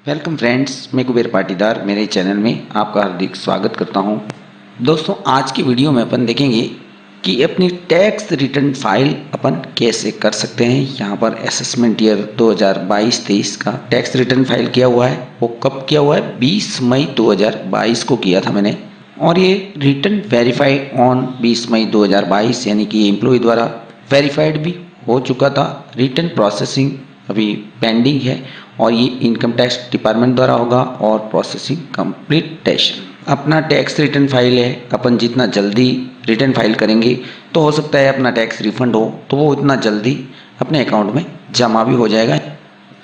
Welcome friends, मैं कुबेर पाटीदार मेरे channel में आपका हार्दिक स्वागत करता हूं। दोस्तों, आज की वीडियो में अपन देखेंगे कि अपनी टैक्स रिटर्न फाइल अपन कैसे कर सकते हैं। यहां पर असेसमेंट ईयर 2022-23 का टैक्स रिटर्न फाइल किया हुआ है। वो कब किया हुआ है? 20 मई 2022 को किया था मैंने, और ये रिटर्न वेरीफाइड ऑन 20 मई 2022, यानी कि एम्प्लॉय द्वारा वेरीफाइड भी हो चुका था। रिटर्न प्रोसेसिंग अभी पेंडिंग है और ये इनकम टैक्स डिपार्टमेंट द्वारा होगा और प्रोसेसिंग कंप्लीटेशन। अपना टैक्स रिटर्न फाइल है, अपन जितना जल्दी रिटर्न फाइल करेंगे तो हो सकता है अपना टैक्स रिफंड हो, तो वो इतना जल्दी अपने अकाउंट में जमा भी हो जाएगा।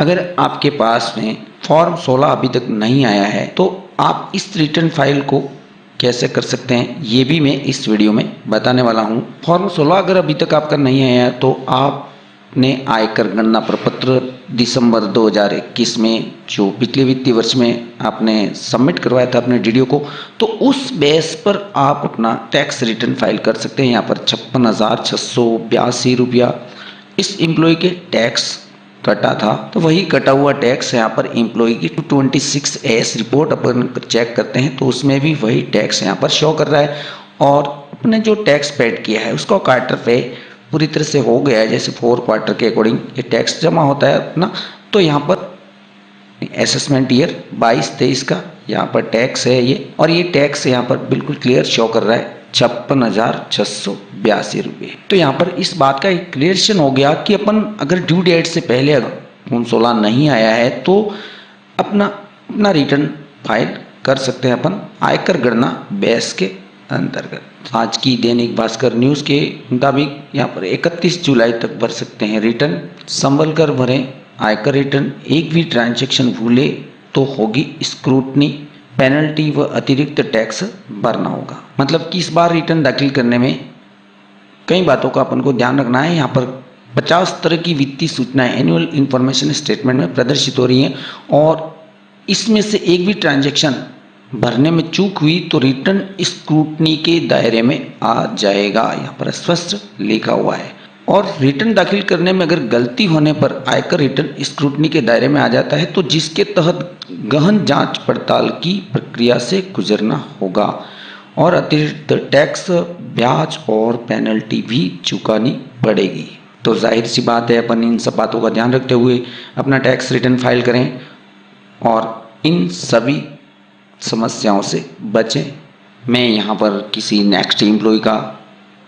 अगर आपके पास में फॉर्म 16 अभी तक नहीं आया है तो आप इस रिटर्न फाइल को कैसे कर सकते हैं, ये भी मैं इस वीडियो में बताने वाला हूँ। फॉर्म 16 अगर अभी तक आपका नहीं आया है तो आपने आयकर गणना प्रपत्र दिसंबर 2021 में, जो पिछले वित्तीय वर्ष में आपने सबमिट करवाया था अपने डीडीओ को, तो उस बेस पर आप अपना टैक्स रिटर्न फाइल कर सकते हैं। यहाँ पर 56,682 रुपया इस एम्प्लॉय के टैक्स कटा था, तो वही कटा हुआ टैक्स यहाँ पर एम्प्लॉय की 226S रिपोर्ट अपन चेक करते हैं तो उसमें भी वही टैक्स यहाँ पर शो कर रहा है। और अपने जो टैक्स पेड किया है उसका क्वार्टर पे पूरी तरह से हो गया है, जैसे 4 क्वार्टर के अकॉर्डिंग ये टैक्स जमा होता है अपना। तो यहाँ पर असेसमेंट ईयर 22-23 का यहाँ पर टैक्स है ये, और ये टैक्स यहाँ पर बिल्कुल क्लियर शो कर रहा है 56,682 रुपये। तो यहाँ पर इस बात का एक क्लियरेशन हो गया कि अपन अगर ड्यू डेट से पहले अगर फॉर्म 16 नहीं आया है तो अपना रिटर्न फाइल कर सकते हैं अपन आयकर गणना बेस के अंतर्गत। आज की दैनिक भास्कर न्यूज़ के मुताबिक यहाँ पर 31 जुलाई तक भर सकते हैं रिटर्न। संभल कर भरें आयकर रिटर्न, एक भी ट्रांजैक्शन भूले तो होगी स्क्रूटनी, पेनल्टी व अतिरिक्त टैक्स भरना होगा। मतलब कि इस बार रिटर्न दाखिल करने में कई बातों का अपन को ध्यान रखना है। यहाँ पर 50 तरह की वित्तीय सूचनाएं एनुअल इंफॉर्मेशन स्टेटमेंट में प्रदर्शित हो रही हैं, और इसमें से एक भी ट्रांजैक्शन भरने में चूक हुई तो रिटर्न स्क्रूटनी के दायरे में आ जाएगा, यहाँ पर स्पष्ट लिखा हुआ है। और रिटर्न दाखिल करने में अगर गलती होने पर आयकर रिटर्न स्क्रूटनी के दायरे में आ जाता है, तो जिसके तहत गहन जांच पड़ताल की प्रक्रिया से गुजरना होगा और अतिरिक्त टैक्स, ब्याज और पेनल्टी भी चुकानी पड़ेगी। तो जाहिर सी बात है अपन इन सब बातों का ध्यान रखते हुए अपना टैक्स रिटर्न फाइल करें और इन सभी समस्याओं से बचें। मैं यहाँ पर किसी नेक्स्ट एम्प्लॉय का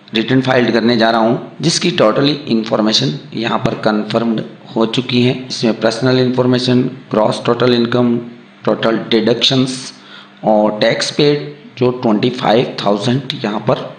रिटर्न फाइल करने जा रहा हूँ जिसकी टोटली इंफॉर्मेशन यहाँ पर कंफर्म्ड हो चुकी है। इसमें personal information, gross total income, total deductions और टैक्स पेड जो 25,000 यहाँ पर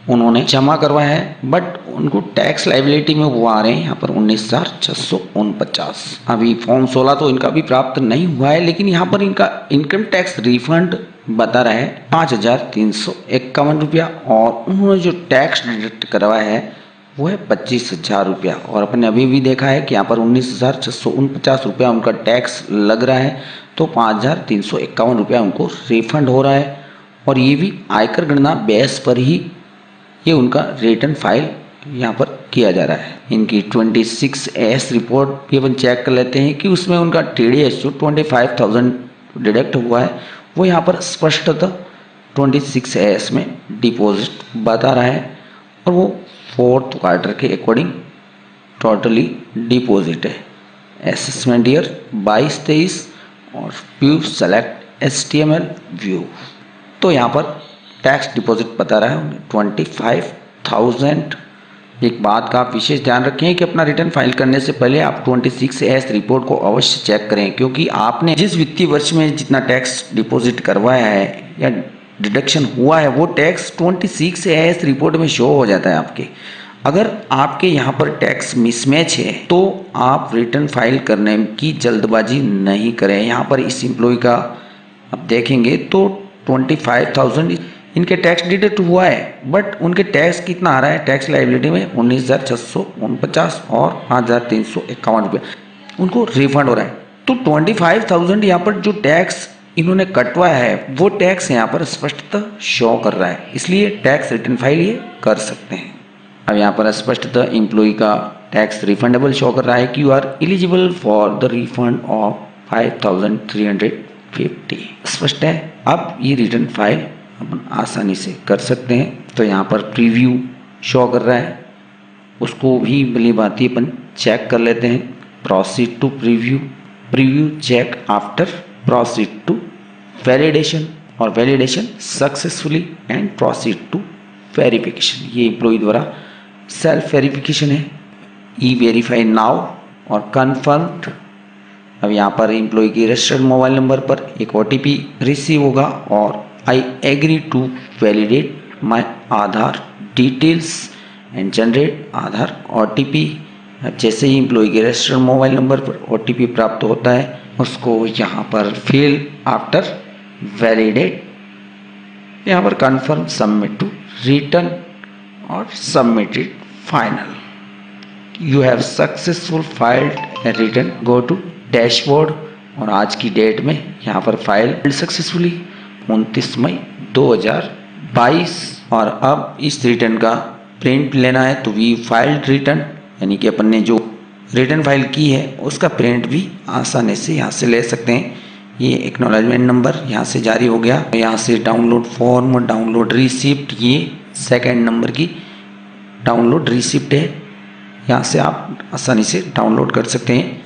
उन्होंने जमा करवाया है, बट उनको टैक्स लाइबिलिटी में वो आ रहे हैं यहाँ पर 19,649। अभी फॉर्म 16 तो इनका भी प्राप्त नहीं हुआ है, लेकिन यहाँ पर इनका इनकम टैक्स रिफंड बता रहा है 5,351 रुपया, और उन्होंने जो टैक्स डिडक्ट करवाया है वो है 25,000 रुपया। और अपने अभी भी देखा है कि यहाँ पर 19,649 रुपया उनका टैक्स लग रहा है, तो 5,351 रुपया उनको रिफंड हो रहा है। और ये भी आयकर गणना बेस पर ही ये उनका रिटर्न फाइल यहाँ पर किया जा रहा है। इनकी 26S रिपोर्ट भी अपन चेक कर लेते हैं कि उसमें उनका TDS जो 25,000 डिडक्ट हुआ है वो यहाँ पर स्पष्टतः 26S में डिपॉजिट बता रहा है, और वो 4th क्वार्टर के अकॉर्डिंग टोटली डिपॉजिट है। असेसमेंट ईयर 22-23 और व्यू सेलेक्ट HTML व्यू, तो यहाँ पर टैक्स डिपॉजिट बता रहा है 25,000। एक बात का आप विशेष ध्यान रखें कि अपना रिटर्न फाइल करने से पहले आप 26S रिपोर्ट को अवश्य चेक करें, क्योंकि आपने जिस वित्तीय वर्ष में जितना टैक्स डिपॉजिट करवाया है या डिडक्शन हुआ है वो टैक्स 26S रिपोर्ट में शो हो जाता है आपके। अगर आपके यहाँ पर टैक्स मिसमैच है तो आप रिटर्न फाइल करने की जल्दबाजी नहीं करें। यहाँ पर इस एम्प्लॉय का आप देखेंगे तो 25,000 इनके टैक्स डिडक्ट हुआ है, बट उनके टैक्स कितना आ रहा है टैक्स लाइबिलिटी में 19,649 और 5,351 रुपये उनको रिफंड हो रहा है। तो 25,000 यहाँ पर जो टैक्स इन्होंने कटवाया है वो टैक्स यहाँ पर स्पष्टतः शो कर रहा है, इसलिए टैक्स रिटर्न फाइल ये कर सकते हैं। अब यहाँ पर स्पष्टतः एम्प्लॉय का टैक्स रिफंडेबल शो कर रहा है कि you are eligible for the refund of 5350। स्पष्ट है। अब ये रिटर्न फाइल अपन आसानी से कर सकते हैं। तो यहाँ पर प्रीव्यू शो कर रहा है, उसको भी भली भांति अपन चेक कर लेते हैं। Proceed to preview, preview check after proceed to validation, और validation successfully and proceed to verification. ये एम्प्लॉय द्वारा सेल्फ वेरिफिकेशन है। ई वेरीफाई नाउ और कन्फर्म्ड। अब यहाँ पर एम्प्लॉय की रजिस्टर्ड मोबाइल नंबर पर एक OTP रिसीव होगा और I agree to validate my Aadhaar details and generate Aadhaar OTP। अब जैसे ही एम्प्लॉय के रजिस्टर्ड मोबाइल नंबर पर OTP प्राप्त होता है, उसको यहाँ पर फिल आफ्टर वैलिडेट, यहाँ पर कन्फर्म, सबमिट टू रिटर्न और submitted final. You have successful filed and return, go to dashboard. और आज की डेट में यहाँ पर फाइल सक्सेसफुली 29 मई 2022। और अब इस रिटर्न का प्रिंट लेना है तो वी फाइल्ड रिटर्न, यानी कि अपन ने जो रिटर्न फाइल की है उसका प्रिंट भी आसानी से यहाँ से ले सकते हैं। ये एक्नॉलेजमेंट नंबर यहाँ से जारी हो गया। यहाँ से डाउनलोड फॉर्म, डाउनलोड रिसिप्ट, ये सेकेंड नंबर की डाउनलोड रिसिप्ट है, यहाँ से आप आसानी से डाउनलोड कर सकते हैं।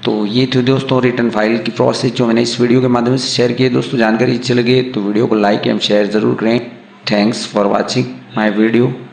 तो ये थी दोस्तों रिटर्न फाइल की प्रोसेस जो मैंने इस वीडियो के माध्यम से शेयर की है। दोस्तों जानकारी अच्छी लगे तो वीडियो को लाइक एवं शेयर ज़रूर करें। Thanks for watching my video.